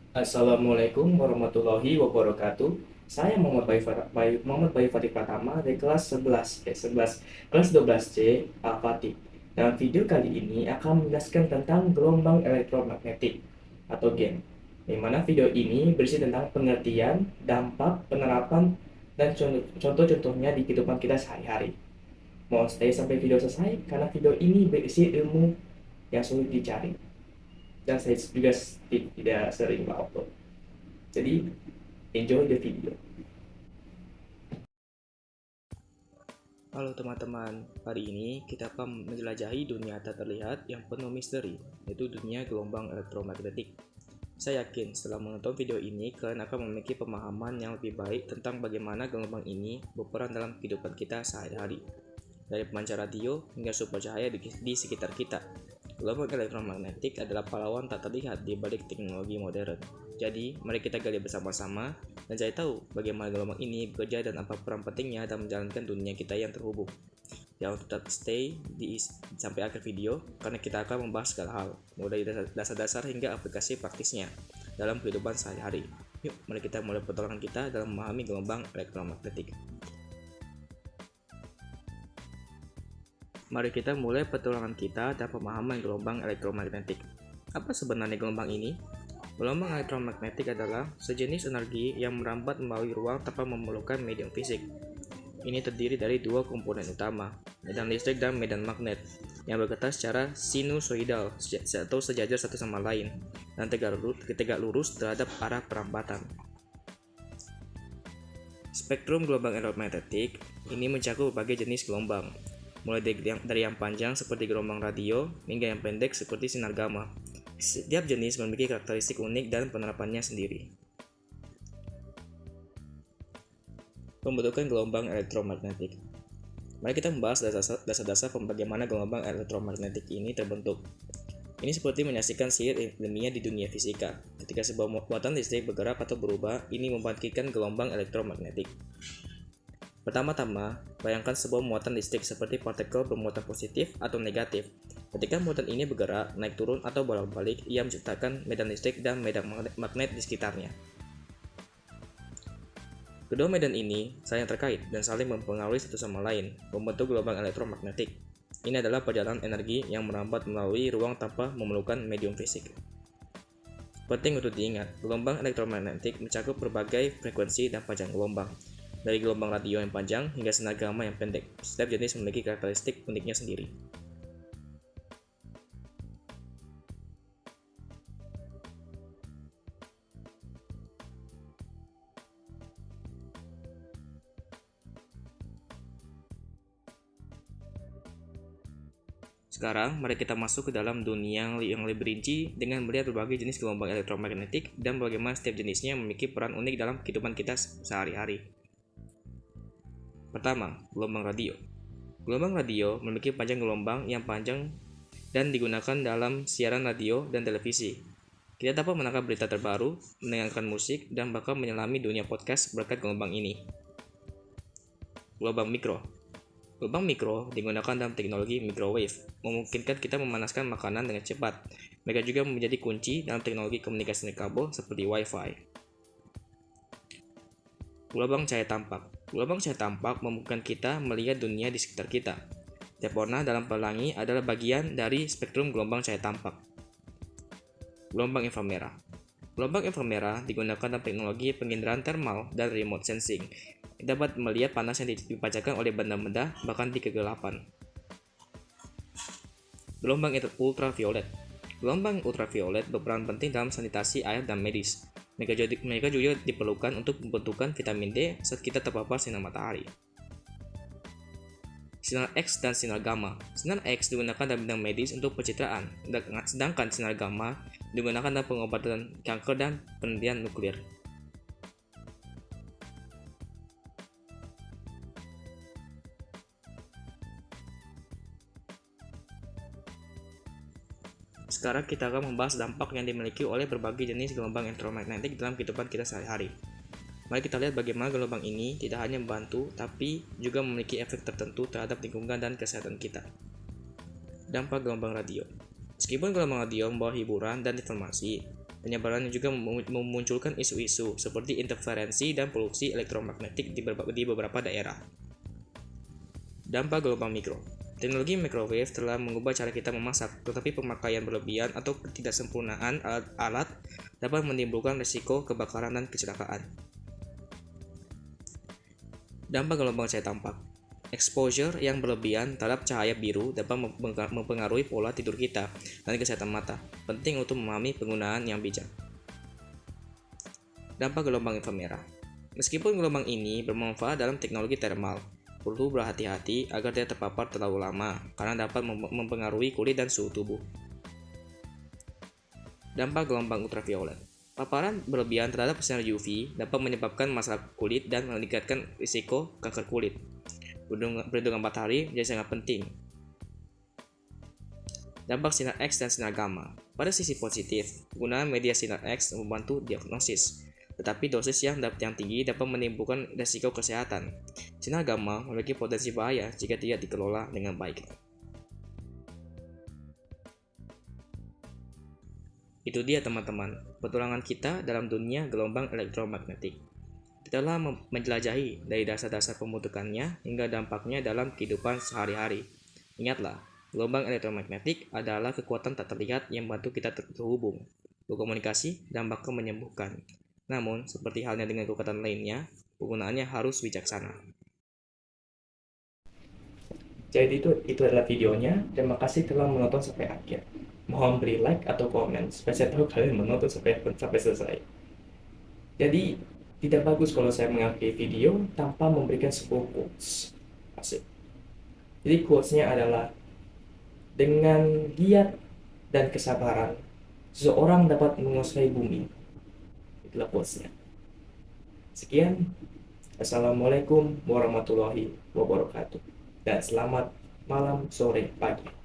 Assalamualaikum warahmatullahi wabarakatuh. Saya Muhammad Bayu Fatih Pratama dari kelas 11, kelas 12C Al-Fatih. Dalam video kali ini akan menjelaskan tentang gelombang elektromagnetik atau GEM. Di mana video ini berisi tentang pengertian, dampak, penerapan, dan contoh-contohnya di kehidupan kita sehari-hari. Mohon stay sampai video selesai karena video ini berisi ilmu yang sulit dicari dan saya juga tidak sering upload. Jadi enjoy the video. Halo teman-teman, hari ini kita akan menjelajahi dunia tak terlihat yang penuh misteri, yaitu dunia gelombang elektromagnetik. Saya yakin setelah menonton video ini, kalian akan memiliki pemahaman yang lebih baik tentang bagaimana gelombang ini berperan dalam kehidupan kita sehari-hari. Dari pemancar radio hingga super cahaya di sekitar kita. Gelombang elektromagnetik adalah pahlawan tak terlihat di balik teknologi modern. Jadi, mari kita gali bersama-sama dan cari tahu bagaimana gelombang ini bekerja dan apa peran pentingnya dalam menjalankan dunia kita yang terhubung. Jangan tetap stay sampai akhir video karena kita akan membahas segala hal, mulai dari dasar-dasar hingga aplikasi praktisnya dalam kehidupan sehari-hari. Yuk, mari kita mulai petualangan kita dalam memahami gelombang elektromagnetik. Mari kita mulai petualangan kita dan pemahaman gelombang elektromagnetik. Apa sebenarnya gelombang ini? Gelombang elektromagnetik adalah sejenis energi yang merambat melalui ruang tanpa memerlukan medium fisik. Ini terdiri dari dua komponen utama, medan listrik dan medan magnet, yang bergetar secara sinusoidal atau sejajar satu sama lain, dan tegak lurus terhadap arah perambatan. Spektrum gelombang elektromagnetik ini mencakup berbagai jenis gelombang, mulai dari yang panjang seperti gelombang radio hingga yang pendek seperti sinar gamma. Setiap jenis memiliki karakteristik unik dan penerapannya sendiri. Pembentukan gelombang elektromagnetik. Mari kita membahas dasar-dasar bagaimana gelombang elektromagnetik ini terbentuk. Ini seperti menyaksikan sihir ilmiah di dunia fisika. Ketika sebuah muatan listrik bergerak atau berubah, ini membangkitkan gelombang elektromagnetik. Pertama-tama, bayangkan sebuah muatan listrik seperti partikel bermuatan positif atau negatif. Ketika muatan ini bergerak, naik turun atau bolak-balik, ia menciptakan medan listrik dan medan magnet di sekitarnya. Kedua medan ini saling terkait dan saling mempengaruhi satu sama lain, membentuk gelombang elektromagnetik. Ini adalah perjalanan energi yang merambat melalui ruang tanpa memerlukan medium fisik. Penting untuk diingat, gelombang elektromagnetik mencakup berbagai frekuensi dan panjang gelombang. Dari gelombang radio yang panjang hingga sinar gamma yang pendek, setiap jenis memiliki karakteristik uniknya sendiri. Sekarang, mari kita masuk ke dalam dunia yang lebih rinci dengan melihat berbagai jenis gelombang elektromagnetik dan bagaimana setiap jenisnya memiliki peran unik dalam kehidupan kita sehari-hari. Pertama, gelombang radio. Gelombang radio memiliki panjang gelombang yang panjang dan digunakan dalam siaran radio dan televisi. Kita dapat menangkap berita terbaru, mendengarkan musik, dan bahkan menyelami dunia podcast berkat gelombang ini. Gelombang mikro. Gelombang mikro digunakan dalam teknologi microwave, memungkinkan kita memanaskan makanan dengan cepat. Mereka juga menjadi kunci dalam teknologi komunikasi kabel seperti Wi-Fi. Gelombang cahaya tampak. Gelombang cahaya tampak memungkinkan kita melihat dunia di sekitar kita. Tiap warna dalam pelangi adalah bagian dari spektrum gelombang cahaya tampak. Gelombang inframerah. Gelombang inframerah digunakan dalam teknologi penginderaan thermal dan remote sensing. Dapat melihat panas yang dipancarkan oleh benda-benda bahkan di kegelapan. Gelombang ultraviolet. Gelombang ultraviolet berperan penting dalam sanitasi air dan medis. Mereka juga diperlukan untuk pembentukan vitamin D saat kita terpapar sinar matahari. Sinar X dan sinar gamma. Sinar X digunakan dalam bidang medis untuk pencitraan, sedangkan sinar gamma digunakan dalam pengobatan kanker dan penelitian nuklir. Sekarang kita akan membahas dampak yang dimiliki oleh berbagai jenis gelombang elektromagnetik dalam kehidupan kita sehari-hari. Mari kita lihat bagaimana gelombang ini tidak hanya membantu, tapi juga memiliki efek tertentu terhadap lingkungan dan kesehatan kita. Dampak gelombang radio. Meskipun gelombang radio membawa hiburan dan informasi, Penyebarannya juga memunculkan isu-isu seperti interferensi dan polusi elektromagnetik di beberapa daerah. Dampak gelombang mikro. Teknologi microwave telah mengubah cara kita memasak, tetapi pemakaian berlebihan atau ketidaksempurnaan alat dapat menimbulkan risiko kebakaran dan kecelakaan. Dampak gelombang cahaya tampak. Exposure yang berlebihan terhadap cahaya biru dapat mempengaruhi pola tidur kita dan kesehatan mata. Penting untuk memahami penggunaan yang bijak. Dampak gelombang inframerah. Meskipun gelombang ini bermanfaat dalam teknologi thermal, perlu berhati-hati agar tidak terpapar terlalu lama karena dapat mempengaruhi kulit dan suhu tubuh. Dampak gelombang ultraviolet. Paparan berlebihan terhadap sinar UV dapat menyebabkan masalah kulit dan meningkatkan risiko kanker kulit. Perlindungan matahari menjadi sangat penting. Dampak sinar X dan sinar gamma. Pada sisi positif, penggunaan media sinar X membantu diagnosis, tetapi dosis yang tinggi dapat menimbulkan risiko kesehatan. Sinar gamma memiliki potensi bahaya jika tidak dikelola dengan baik. Itu dia teman-teman, petualangan kita dalam dunia gelombang elektromagnetik. Kita telah menjelajahi dari dasar-dasar pembentukannya hingga dampaknya dalam kehidupan sehari-hari. Ingatlah, gelombang elektromagnetik adalah kekuatan tak terlihat yang membantu kita terhubung, berkomunikasi, dan bahkan menyembuhkan. Namun, seperti halnya dengan kekuatan lainnya, penggunaannya harus bijaksana. Jadi itu adalah videonya. Terima kasih telah menonton sampai akhir. Mohon beri like atau komen supaya saya tahu kalian menonton sampai selesai. Jadi tidak bagus kalau saya mengakhiri video tanpa memberikan sebuah quotes. Asik. Jadi quotesnya adalah, dengan giat dan kesabaran, seseorang dapat menguasai bumi. Itulah quotesnya. Sekian. Assalamualaikum warahmatullahi wabarakatuh. Dan selamat malam, sore, pagi.